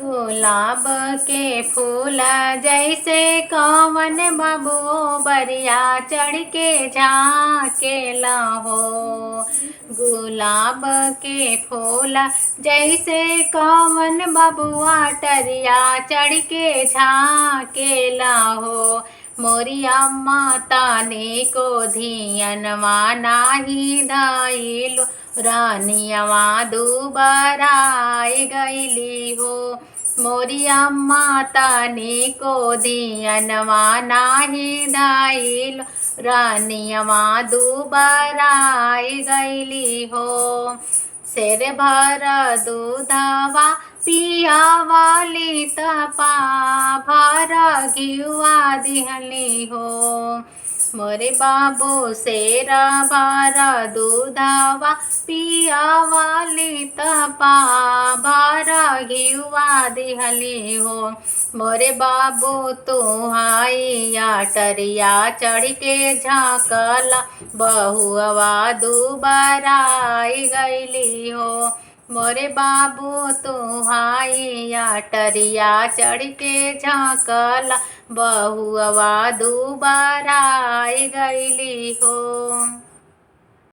गुलाब के फूल जैसे कवन बबुओ बरिया चढ़ के झाके लहो। गुलाब के फूल जैसे कवन बबुआ टरिया चढ़ के झाके लहो। मोरिया माता ने को धियनवा नाही धइलो रानियवा दुबराई गईली हो। मोरिया माता ने को धियनवा नाही धइलो रानियवा दुबराई गईली हो। शेर भर दूधवा पिया वाली तपा भर घिउआ दिहली हो। मोरे बाबू शेर भर दूधवा पिया वाली तपा भर घिउआ दिहली हो। मोरे बाबू तुहाइया टरिया चढ़ के झाँकला बहुआ दुबराई गईली हो। मोरे बाबू तुहाइया टरिया चढ़ के झाँकला बहुआ दुबराई गईली हो।